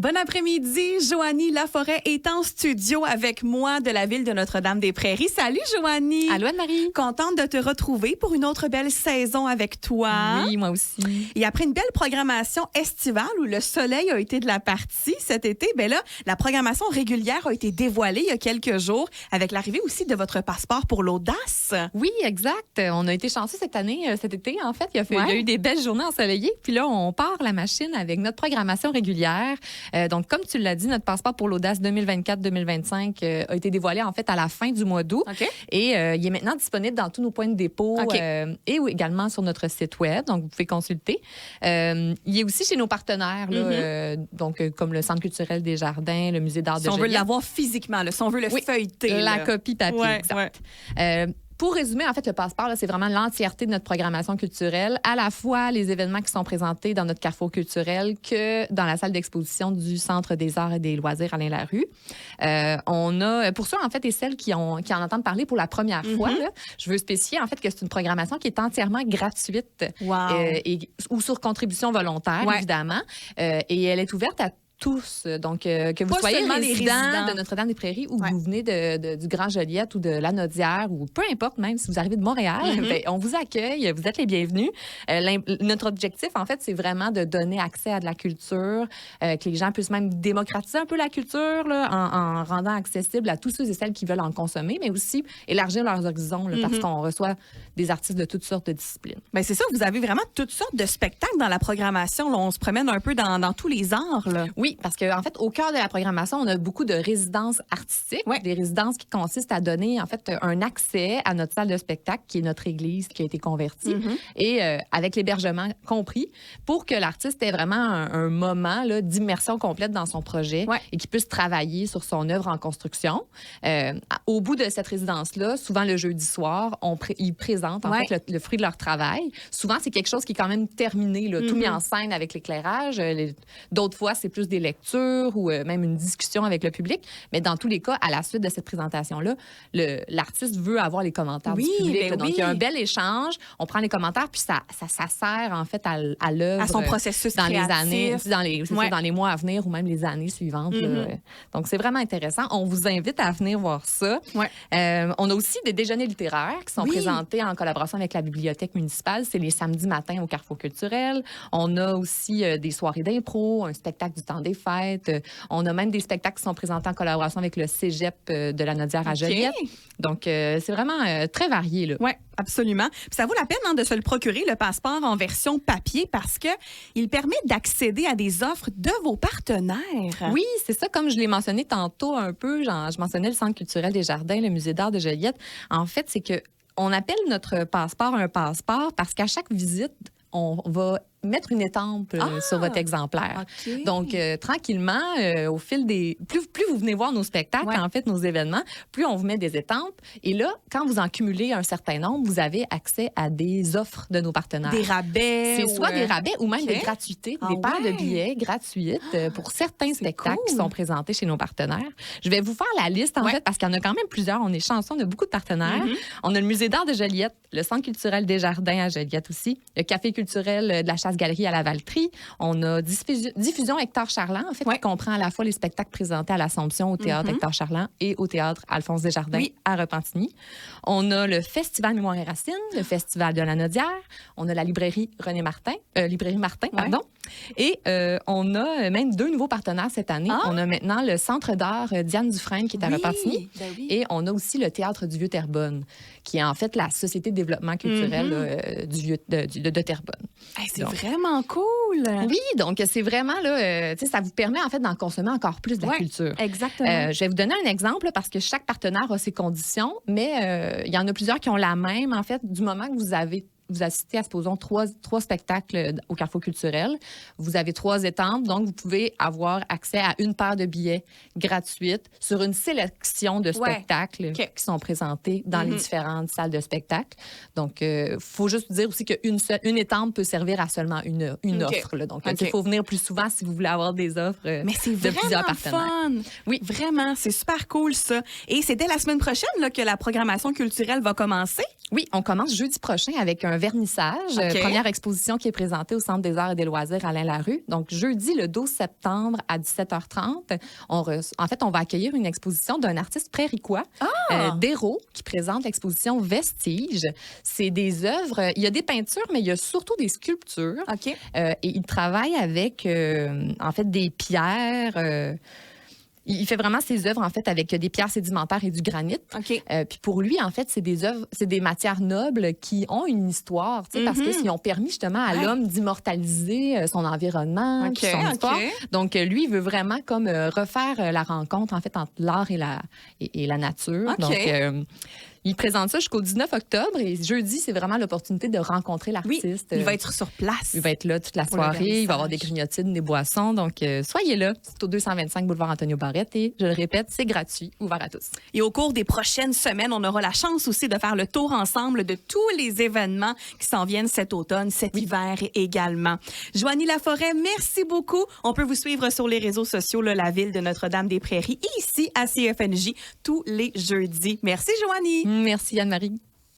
Bon après-midi, Joanie Laforêt est en studio avec moi de la ville de Notre-Dame-des-Prairies. Salut Joanie! Allô Anne-Marie! Contente de te retrouver pour une autre belle saison avec toi. Oui, moi aussi. Et après une belle programmation estivale où le soleil a été de la partie cet été, ben là, la programmation régulière a été dévoilée il y a quelques jours avec l'arrivée aussi de votre passeport pour l'audace. Oui, exact. On a été chanceux cet été, en fait. Il y a eu des belles journées ensoleillées. Puis là, on part la machine avec notre programmation régulière. Donc, comme tu l'as dit, notre passeport pour l'audace 2024-2025 a été dévoilé en fait à la fin du mois d'août. Okay. Et il est maintenant disponible dans tous nos points de dépôt et également sur notre site web. Donc, vous pouvez consulter. Il est aussi chez nos partenaires, là, donc comme le Centre culturel des Jardins, le Musée d'art de Joliette. Si on veut l'avoir physiquement, là, si on veut le feuilleter. La copie papier, exact. Pour résumer, en fait, le passeport, là, c'est vraiment l'entièreté de notre programmation culturelle, à la fois les événements qui sont présentés dans notre carrefour culturel que dans la salle d'exposition du Centre des arts et des loisirs Alain Larue. On a, pour ceux, en fait, et celles qui en entendent parler pour la première fois, là, je veux spécifier, en fait, que c'est une programmation qui est entièrement gratuite ou sur contribution volontaire, évidemment. Et elle est ouverte à tous. Donc, que vous soyez résident de Notre-Dame-des-Prairies ou que vous venez du Grand Joliette ou de Lanaudière ou peu importe, même si vous arrivez de Montréal, on vous accueille, vous êtes les bienvenus. Notre objectif, en fait, c'est vraiment de donner accès à de la culture, que les gens puissent même démocratiser un peu la culture là, en rendant accessible à tous ceux et celles qui veulent en consommer, mais aussi élargir leurs horizons là, parce qu'on reçoit des artistes de toutes sortes de disciplines. Bien, c'est ça, vous avez vraiment toutes sortes de spectacles dans la programmation. Là, on se promène un peu dans tous les arts. Là. Oui, parce qu'en fait, au cœur de la programmation, on a beaucoup de résidences artistiques, des résidences qui consistent à donner en fait un accès à notre salle de spectacle, qui est notre église qui a été convertie, et avec l'hébergement compris, pour que l'artiste ait vraiment un moment là, d'immersion complète dans son projet et qu'il puisse travailler sur son œuvre en construction. Au bout de cette résidence-là, souvent le jeudi soir, ils présentent en fait le fruit de leur travail. Souvent, c'est quelque chose qui est quand même terminé, là, tout mis en scène avec l'éclairage. D'autres fois, c'est plus des lectures ou même une discussion avec le public. Mais dans tous les cas, à la suite de cette présentation-là, l'artiste veut avoir les commentaires du public. Donc, il y a un bel échange. On prend les commentaires, puis ça sert en fait à l'œuvre. À son processus dans créatif. Les années, dans les mois à venir ou même les années suivantes. Donc, c'est vraiment intéressant. On vous invite à venir voir ça. On a aussi des déjeuners littéraires qui sont présentés en collaboration avec la bibliothèque municipale. C'est les samedis matins au Carrefour culturel. On a aussi des soirées d'impro, un spectacle du temps des fêtes. On a même des spectacles qui sont présentés en collaboration avec le Cégep de Lanaudière à Joliette. Donc, c'est vraiment très varié. Oui, absolument. Puis ça vaut la peine de se le procurer, le passeport en version papier, parce qu'il permet d'accéder à des offres de vos partenaires. Oui, c'est ça. Comme je l'ai mentionné tantôt un peu, je mentionnais le Centre culturel des Jardins, le Musée d'art de Joliette. En fait, c'est que on appelle notre passeport un passeport parce qu'à chaque visite, on va mettre une étampe sur votre exemplaire. Donc, tranquillement, au fil des... Plus vous venez voir nos spectacles, en fait, nos événements, plus on vous met des étampes. Et là, quand vous en cumulez un certain nombre, vous avez accès à des offres de nos partenaires. Des rabais. C'est soit des rabais ou même des gratuités, des paires de billets gratuites pour certains spectacles qui sont présentés chez nos partenaires. Je vais vous faire la liste, en fait, parce qu'il y en a quand même plusieurs. On est chanceux, on a beaucoup de partenaires. On a le Musée d'art de Joliette, le Centre culturel des Jardins à Joliette aussi, le Café culturel de la Chasse-Galerie à la Valtrie. On a Diffusion Hector Charland, en fait, qui comprend à la fois les spectacles présentés à l'Assomption au Théâtre Hector Charland et au Théâtre Alphonse Desjardins à Repentigny. On a le Festival Mémoire et Racines, le Festival de Lanaudière. On a la librairie Martin, pardon. Et on a même 2 nouveaux partenaires cette année. On a maintenant le Centre d'art Diane Dufresne qui est à Repentigny. Et on a aussi le Théâtre du Vieux-Terrebonne, qui est en fait la Société de développement culturel de Terrebonne. Hey, c'est vraiment cool! Oui, donc c'est vraiment, là, ça vous permet en fait d'en consommer encore plus de la culture. Exactement. Je vais vous donner un exemple parce que chaque partenaire a ses conditions, mais il y en a plusieurs qui ont la même, en fait, du moment que vous assistez à, supposons, trois spectacles au Carrefour culturel. Vous avez 3 étampes, donc vous pouvez avoir accès à une paire de billets gratuite sur une sélection de spectacles qui sont présentés dans les différentes salles de spectacle. Donc, il faut juste dire aussi qu'une étampe peut servir à seulement une offre. Là. Donc, il faut venir plus souvent si vous voulez avoir des offres de plusieurs partenaires. Fun. Oui, vraiment, c'est super cool ça. Et c'est dès la semaine prochaine là, que la programmation culturelle va commencer? Oui, on commence jeudi prochain avec un vernissage. OK. Première exposition qui est présentée au Centre des arts et des loisirs Alain Larue. Donc, jeudi, le 12 septembre à 17h30, en fait, on va accueillir une exposition d'un artiste préricois, d'Hérault, qui présente l'exposition Vestiges. C'est des œuvres, il y a des peintures, mais il y a surtout des sculptures. OK. Et il travaille avec, en fait, des pierres. Il fait vraiment ses œuvres, en fait, avec des pierres sédimentaires et du granit. OK. Puis pour lui, en fait, c'est des œuvres, c'est des matières nobles qui ont une histoire, tu sais, parce qu'ils ont permis justement à l'homme d'immortaliser son environnement, puis son histoire. Donc, lui, il veut vraiment comme refaire la rencontre, en fait, entre l'art et la nature. OK. Donc, il présente ça jusqu'au 19 octobre et jeudi, c'est vraiment l'opportunité de rencontrer l'artiste. Oui, il va être sur place. Il va être là toute la Pour le soirée. Il va y avoir des vernissage. grignotines, des boissons. Donc, soyez là. C'est au 225 boulevard Antonio Barrette et, je le répète, c'est gratuit, ouvert à tous. Et au cours des prochaines semaines, on aura la chance aussi de faire le tour ensemble de tous les événements qui s'en viennent cet automne, cet hiver également. Joanie Laforêt, merci beaucoup. On peut vous suivre sur les réseaux sociaux, là, la ville de Notre-Dame-des-Prairies, et ici à CFNJ tous les jeudis. Merci, Joanie. Merci, Anne-Marie.